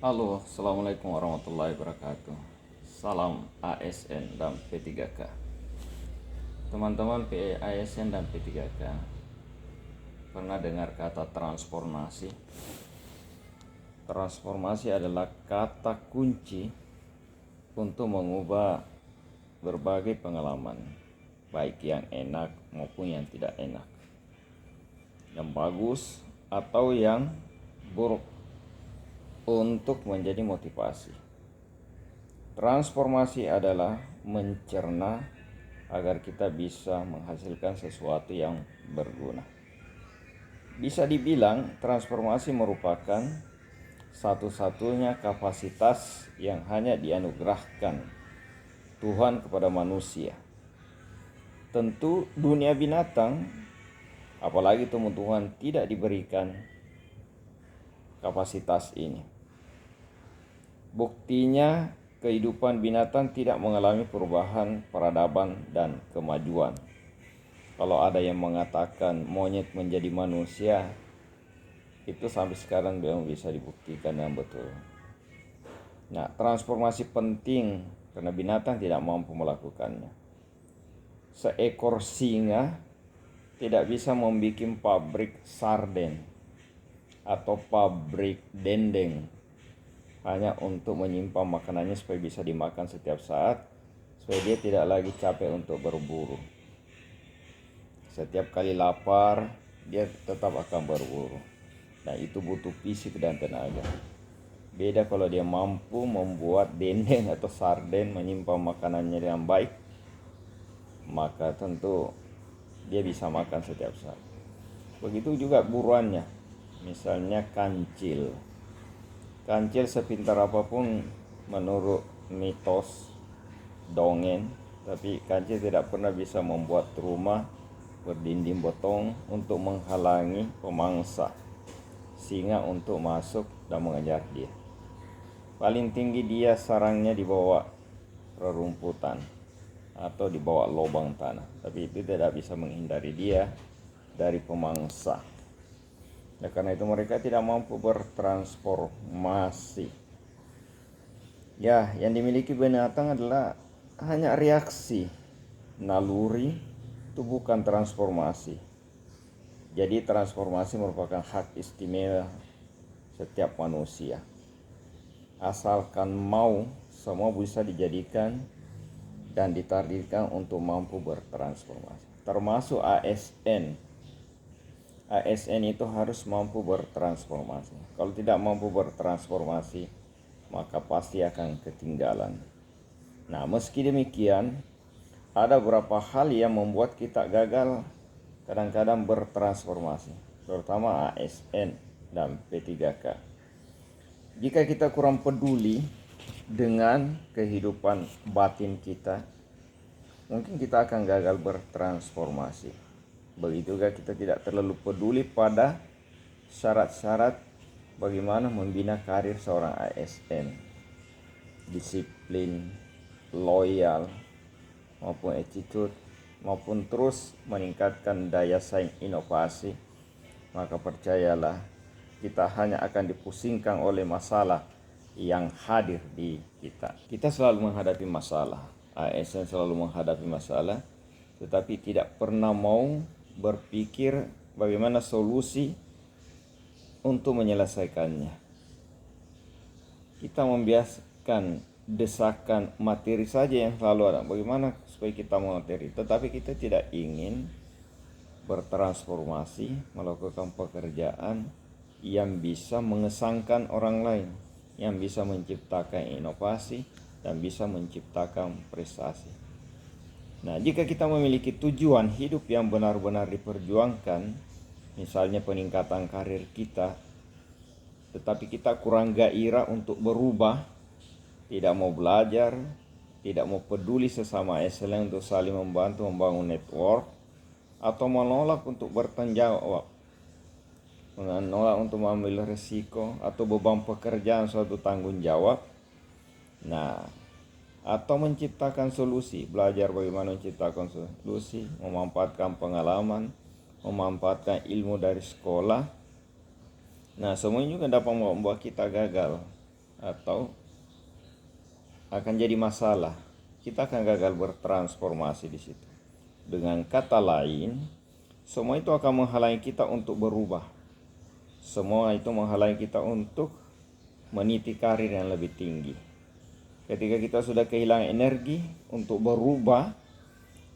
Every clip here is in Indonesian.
Halo, Assalamualaikum warahmatullahi wabarakatuh. Salam ASN dan P3K. Teman-teman ASN dan P3K, pernah dengar kata transformasi? Transformasi adalah kata kunci untuk mengubah berbagai pengalaman, baik yang enak maupun yang tidak enak, yang bagus atau yang buruk, untuk menjadi motivasi. Transformasi adalah mencerna agar kita bisa menghasilkan sesuatu yang berguna. Bisa dibilang transformasi merupakan satu-satunya kapasitas yang hanya dianugerahkan Tuhan kepada manusia. Tentu dunia binatang, apalagi tumbuh-tumbuhan, tidak diberikan kapasitas ini. Buktinya, kehidupan binatang tidak mengalami perubahan peradaban dan kemajuan. Kalau ada yang mengatakan monyet menjadi manusia, itu sampai sekarang belum bisa dibuktikan yang betul. Nah, transformasi penting karena binatang tidak mampu melakukannya. Seekor singa tidak bisa membuat pabrik sarden atau pabrik dendeng hanya untuk menyimpan makanannya supaya bisa dimakan setiap saat, supaya dia tidak lagi capek untuk berburu. Setiap kali lapar, dia tetap akan berburu. Nah, itu butuh fisik dan tenaga. Beda kalau dia mampu membuat dendeng atau sarden, menyimpan makanannya dengan baik, maka tentu dia bisa makan setiap saat. Begitu juga buruannya. Misalnya kancil. Kancil sepintar apapun menurut mitos dongeng, tapi kancil tidak pernah bisa membuat rumah berdinding beton untuk menghalangi pemangsa singa untuk masuk dan mengejar dia. Paling tinggi dia sarangnya di bawah rerumputan atau di bawah lubang tanah, tapi itu tidak bisa menghindari dia dari pemangsa. Nah, karena itu mereka tidak mampu bertransformasi. Ya, yang dimiliki binatang adalah hanya reaksi, naluri, itu bukan transformasi. Jadi transformasi merupakan hak istimewa setiap manusia. Asalkan mau, semua bisa dijadikan dan ditakdirkan untuk mampu bertransformasi. Termasuk ASN. ASN itu harus mampu bertransformasi. Kalau tidak mampu bertransformasi, maka pasti akan ketinggalan. Nah, meski demikian, ada beberapa hal yang membuat kita gagal kadang-kadang bertransformasi, terutama ASN dan P3K. Jika kita kurang peduli dengan kehidupan batin kita, mungkin kita akan gagal bertransformasi. Begitu juga kita tidak terlalu peduli pada syarat-syarat bagaimana membina karir seorang ASN. Disiplin, loyal, maupun attitude, maupun terus meningkatkan daya saing inovasi, maka percayalah kita hanya akan dipusingkan oleh masalah yang hadir di kita. Kita selalu menghadapi masalah, ASN selalu menghadapi masalah, tetapi tidak pernah mau berpikir bagaimana solusi untuk menyelesaikannya. Kita membiarkan desakan materi saja yang selalu ada. Bagaimana supaya kita materi, tetapi kita tidak ingin bertransformasi, melakukan pekerjaan yang bisa mengesankan orang lain, yang bisa menciptakan inovasi dan bisa menciptakan prestasi. Nah, jika kita memiliki tujuan hidup yang benar-benar diperjuangkan, misalnya peningkatan karir kita, tetapi kita kurang gairah untuk berubah, tidak mau belajar, tidak mau peduli sesama ASN untuk saling membantu membangun network, atau menolak untuk bertanggung jawab, menolak untuk mengambil resiko atau beban pekerjaan suatu tanggung jawab. Nah, atau menciptakan solusi, belajar bagaimana menciptakan solusi, memanfaatkan pengalaman, memanfaatkan ilmu dari sekolah. Nah, semuanya juga dapat membuat kita gagal. atau akan jadi masalah. Kita akan gagal bertransformasi di situ. Dengan kata lain, semua itu akan menghalangi kita untuk berubah. Semua itu menghalangi kita untuk meniti karir yang lebih tinggi. Ketika kita sudah kehilangan energi untuk berubah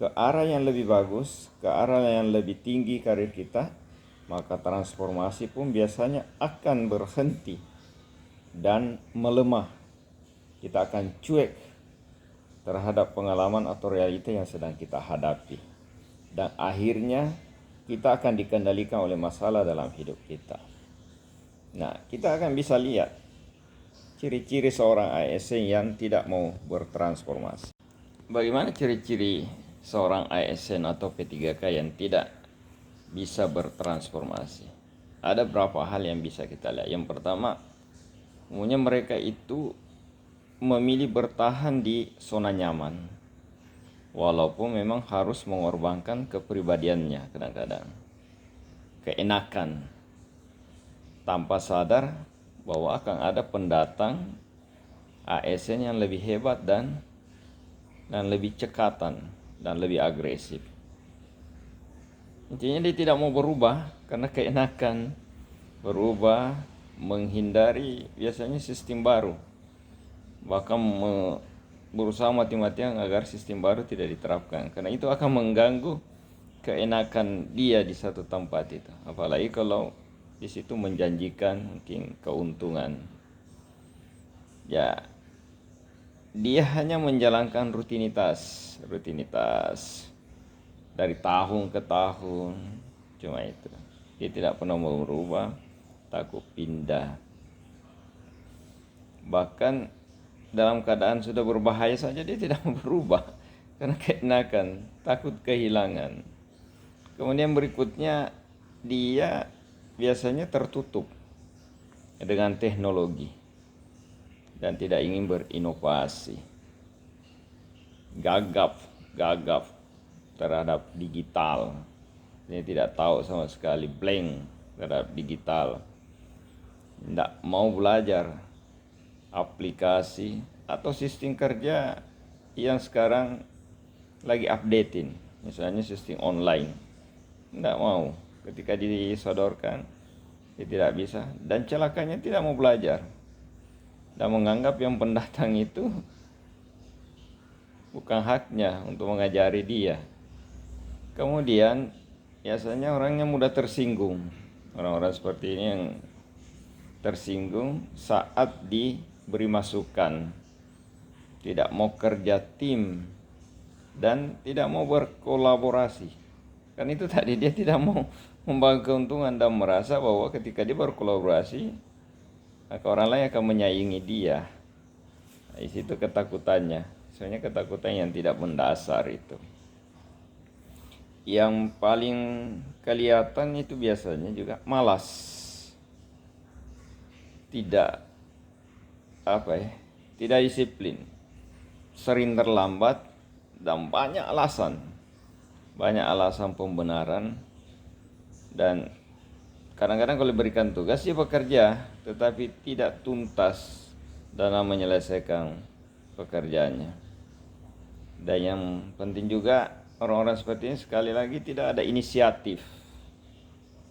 ke arah yang lebih bagus, ke arah yang lebih tinggi karir kita, maka transformasi pun biasanya akan berhenti dan melemah. Kita akan cuek terhadap pengalaman atau realita yang sedang kita hadapi. Dan akhirnya kita akan dikendalikan oleh masalah dalam hidup kita. Nah, kita akan bisa lihat ciri-ciri seorang ASN yang tidak mau bertransformasi. Bagaimana ciri-ciri seorang ASN atau P3K yang tidak bisa bertransformasi? Ada beberapa hal yang bisa kita lihat. Yang pertama, umumnya mereka itu memilih bertahan di zona nyaman, walaupun memang harus mengorbankan kepribadiannya kadang-kadang, keenakan, tanpa sadar bahwa akan ada pendatang ASN yang lebih hebat dan lebih cekatan dan lebih agresif. Intinya dia tidak mau berubah karena keenakan, berubah menghindari biasanya sistem baru, bahkan berusaha mati-matian agar sistem baru tidak diterapkan, karena itu akan mengganggu keenakan dia di satu tempat itu, apalagi kalau di situ menjanjikan mungkin keuntungan. Ya, dia hanya menjalankan rutinitas dari tahun ke tahun, cuma itu. Dia tidak pernah mau berubah, takut pindah. Bahkan dalam keadaan sudah berbahaya saja dia tidak mau berubah karena keenakan, takut kehilangan. Kemudian berikutnya, dia biasanya tertutup dengan teknologi dan tidak ingin berinovasi. Gagap terhadap digital. Dia tidak tahu sama sekali, blank terhadap digital. Tidak mau belajar aplikasi atau sistem kerja yang sekarang lagi updating, misalnya sistem online. Tidak mau. Ketika disodorkan, dia tidak bisa, dan celakanya tidak mau belajar dan menganggap yang pendatang itu bukan haknya untuk mengajari dia. Kemudian biasanya orangnya mudah tersinggung. Orang-orang seperti ini yang tersinggung saat diberi masukan, tidak mau kerja tim dan tidak mau berkolaborasi. Kan itu tadi, dia tidak mau membagi keuntungan dan merasa bahwa ketika dia berkolaborasi maka orang lain akan menyaingi dia. Di situ ketakutannya, sebenarnya ketakutan yang tidak mendasar itu. Yang paling kelihatan itu biasanya juga malas, tidak tidak disiplin, sering terlambat, dan banyak alasan pembenaran. Dan kadang-kadang kalau diberikan tugas dia bekerja tetapi tidak tuntas dalam menyelesaikan pekerjaannya. Dan yang penting juga, orang-orang seperti ini sekali lagi tidak ada inisiatif,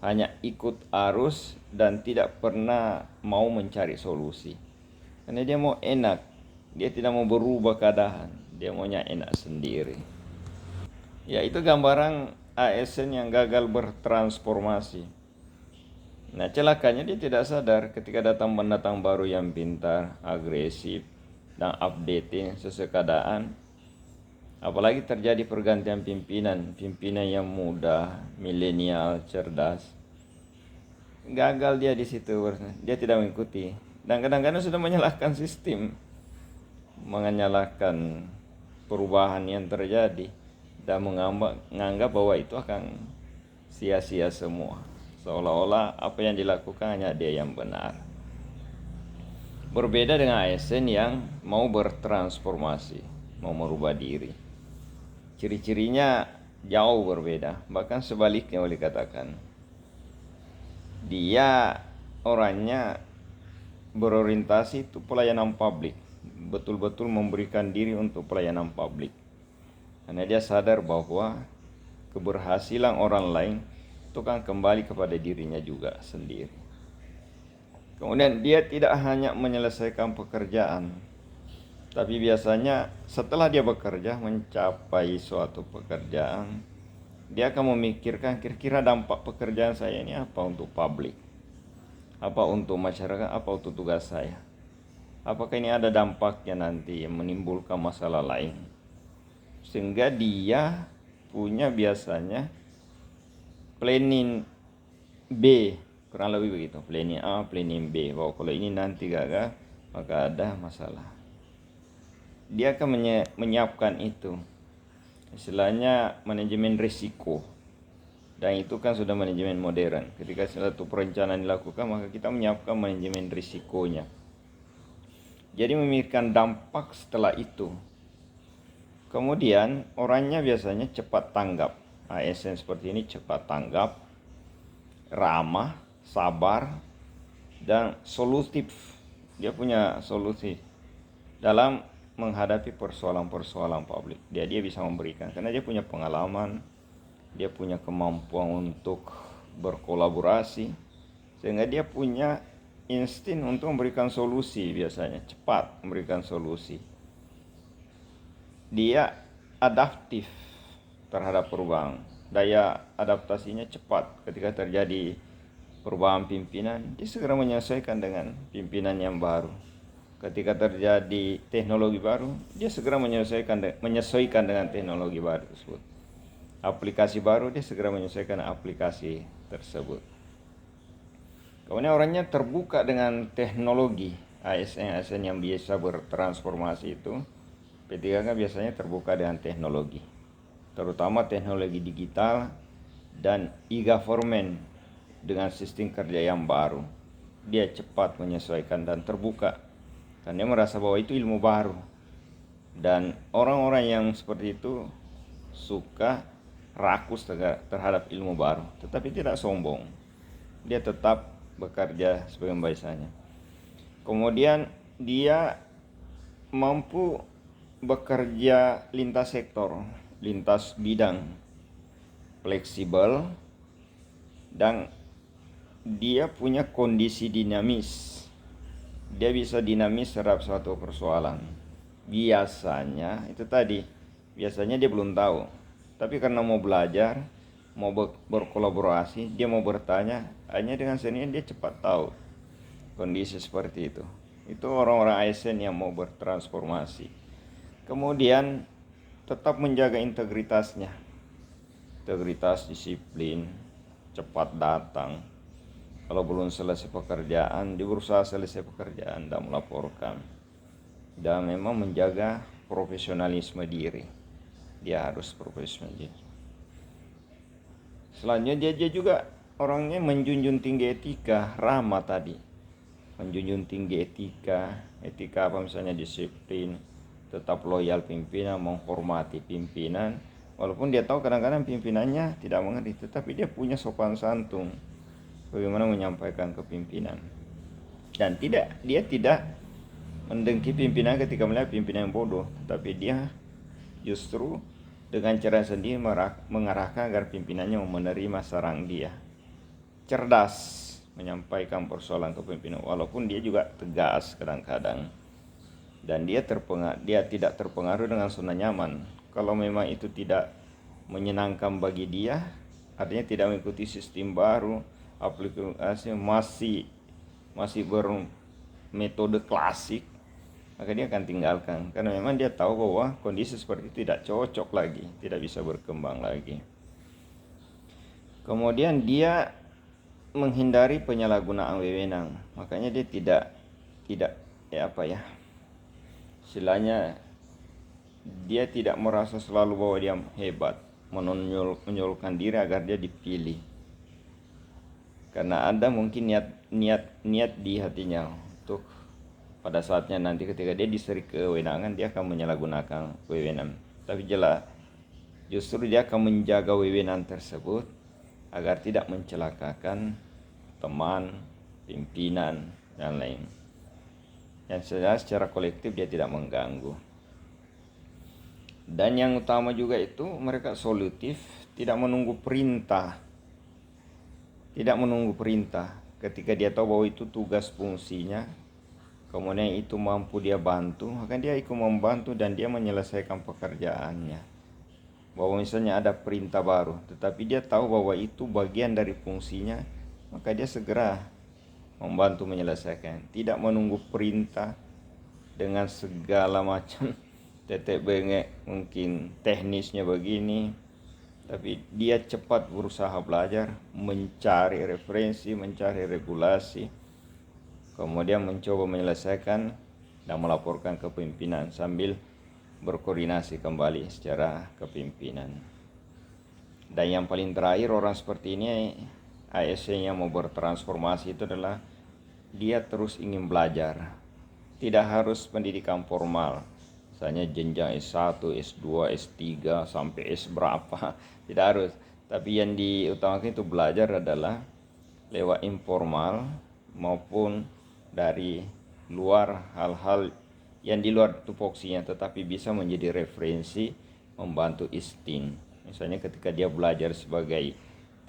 hanya ikut arus dan tidak pernah mau mencari solusi. Karena dia mau enak, dia tidak mau berubah keadaan, dia maunya enak sendiri. Ya, itu gambaran ASN yang gagal bertransformasi. Nah, celakanya dia tidak sadar ketika datang pendatang baru yang pintar, agresif, dan updating sesuai keadaan. Apalagi terjadi pergantian pimpinan yang muda, milenial, cerdas. Gagal dia di situ, dia tidak mengikuti. Dan kadang-kadang sudah menyalahkan sistem, menyalahkan perubahan yang terjadi, dan menganggap bahwa itu akan sia-sia semua, seolah-olah apa yang dilakukan hanya dia yang benar. Berbeda dengan ASN yang mau bertransformasi, mau merubah diri. Ciri-cirinya jauh berbeda, bahkan sebaliknya boleh katakan. Dia orangnya berorientasi itu pelayanan publik, betul-betul memberikan diri untuk pelayanan publik. Karena dia sadar bahwa keberhasilan orang lain itu kan kembali kepada dirinya juga sendiri. Kemudian dia tidak hanya menyelesaikan pekerjaan, tapi biasanya setelah dia bekerja mencapai suatu pekerjaan, dia akan memikirkan kira-kira dampak pekerjaan saya ini apa untuk publik, apa untuk masyarakat, apa untuk tugas saya. Apakah ini ada dampaknya nanti yang menimbulkan masalah lain. Sehingga dia punya biasanya planning B, kurang lebih begitu. Planning A, planning B. Bahwa kalau ini nanti gagal, maka ada masalah. Dia akan menyiapkan itu. Istilahnya manajemen risiko. Dan itu kan sudah manajemen modern. Ketika suatu perencanaan dilakukan, maka kita menyiapkan manajemen risikonya. Jadi memikirkan dampak setelah itu. Kemudian orangnya biasanya cepat tanggap. ASN seperti ini cepat tanggap, ramah, sabar, dan solutif. Dia punya solusi dalam menghadapi persoalan-persoalan publik. Dia bisa memberikan karena dia punya pengalaman, dia punya kemampuan untuk berkolaborasi, sehingga dia punya insting untuk memberikan solusi, biasanya cepat memberikan solusi. Dia adaptif terhadap perubahan, daya adaptasinya cepat. Ketika terjadi perubahan pimpinan, dia segera menyesuaikan dengan pimpinan yang baru. Ketika terjadi teknologi baru, dia segera menyesuaikan dengan teknologi baru tersebut. Aplikasi baru, dia segera menyesuaikan aplikasi tersebut. Kemudian orangnya terbuka dengan teknologi. ASN yang biasa bertransformasi itu, P3K biasanya terbuka dengan teknologi, terutama teknologi digital dan e-government dengan sistem kerja yang baru. Dia cepat menyesuaikan dan terbuka, karena dia merasa bahwa itu ilmu baru. Dan orang-orang yang seperti itu suka rakus terhadap ilmu baru, tetapi tidak sombong. Dia tetap bekerja sebagai biasanya. Kemudian dia mampu bekerja lintas sektor, lintas bidang, fleksibel, dan dia punya kondisi dinamis. Dia bisa dinamis terhadap suatu persoalan. Biasanya itu tadi, biasanya dia belum tahu, tapi karena mau belajar, mau berkolaborasi, dia mau bertanya, hanya dengan sendirinya dia cepat tahu kondisi seperti itu. Itu orang-orang ASN yang mau bertransformasi. Kemudian tetap menjaga integritasnya, integritas, disiplin, cepat datang. Kalau belum selesai pekerjaan, dia berusaha selesai pekerjaan dan melaporkan. Dan memang menjaga profesionalisme diri. Dia harus profesional diri. Selanjutnya dia juga orangnya menjunjung tinggi etika, ramah tadi. Menjunjung tinggi etika apa misalnya disiplin, tetap loyal pimpinan, menghormati pimpinan. Walaupun dia tahu kadang-kadang pimpinannya tidak mengerti, tetapi dia punya sopan santun bagaimana menyampaikan ke pimpinan. Dan dia tidak mendengki pimpinan ketika melihat pimpinan yang bodoh, tapi dia justru dengan cara sendiri mengarahkan agar pimpinannya menerima saran dia. Cerdas menyampaikan persoalan ke pimpinan, walaupun dia juga tegas kadang-kadang. Dan dia tidak terpengaruh dengan zona nyaman. Kalau memang itu tidak menyenangkan bagi dia, artinya tidak mengikuti sistem baru, aplikasi masih bermetode klasik, maka dia akan tinggalkan, karena memang dia tahu bahwa kondisi seperti itu tidak cocok lagi, tidak bisa berkembang lagi. Kemudian dia menghindari penyalahgunaan wewenang, makanya dia tidak istilahnya dia tidak merasa selalu bahwa dia hebat, menonjolkan diri agar dia dipilih, karena ada mungkin niat di hatinya untuk pada saatnya nanti ketika dia diberi kewenangan, dia akan menyalahgunakan wewenang. Tapi jelas justru dia akan menjaga wewenang tersebut agar tidak mencelakakan teman, pimpinan, dan lain. Yang secara kolektif dia tidak mengganggu. Dan yang utama juga itu mereka solutif, tidak menunggu perintah. Tidak menunggu perintah. Ketika dia tahu bahwa itu tugas fungsinya, kemudian itu mampu dia bantu, maka dia ikut membantu dan dia menyelesaikan pekerjaannya. Bahwa misalnya ada perintah baru, tetapi dia tahu bahwa itu bagian dari fungsinya, maka dia segera membantu menyelesaikan. Tidak menunggu perintah dengan segala macam tetek bengek, mungkin teknisnya begini, tapi dia cepat berusaha belajar, mencari referensi, mencari regulasi, kemudian mencoba menyelesaikan dan melaporkan ke pimpinan sambil berkoordinasi kembali secara kepimpinan. Dan yang paling terakhir, orang seperti ini ASN yang mau bertransformasi itu adalah dia terus ingin belajar. Tidak harus pendidikan formal, misalnya jenjang S1, S2, S3 sampai S berapa, tidak harus. Tapi yang diutamakan itu belajar adalah lewat informal maupun dari luar, hal-hal yang di luar tupoksinya tetapi bisa menjadi referensi membantu istin. Misalnya ketika dia belajar sebagai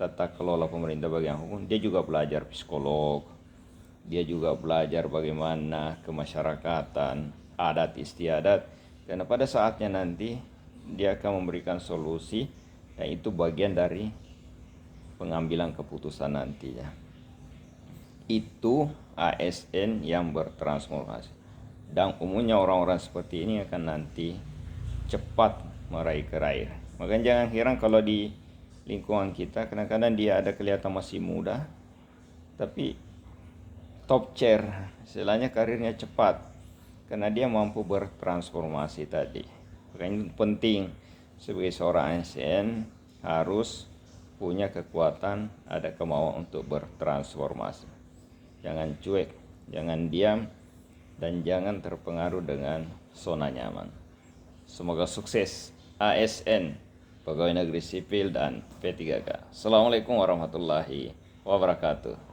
tata kelola pemerintah bagian hukum, dia juga belajar psikolog, dia juga belajar bagaimana kemasyarakatan, adat istiadat, karena pada saatnya nanti dia akan memberikan solusi dan itu bagian dari pengambilan keputusan nantinya. Itu ASN yang bertransformasi. Dan umumnya orang-orang seperti ini akan nanti cepat meraih karir. Makanya jangan heran kalau di lingkungan kita kadang-kadang dia ada kelihatan masih muda, tapi top chair, istilahnya karirnya cepat, karena dia mampu bertransformasi tadi. Makanya penting sebagai seorang ASN harus punya kekuatan, ada kemauan untuk bertransformasi. Jangan cuek, jangan diam, dan jangan terpengaruh dengan zona nyaman. Semoga sukses ASN, Pegawai Negeri Sipil dan P3K. Assalamualaikum warahmatullahi wabarakatuh.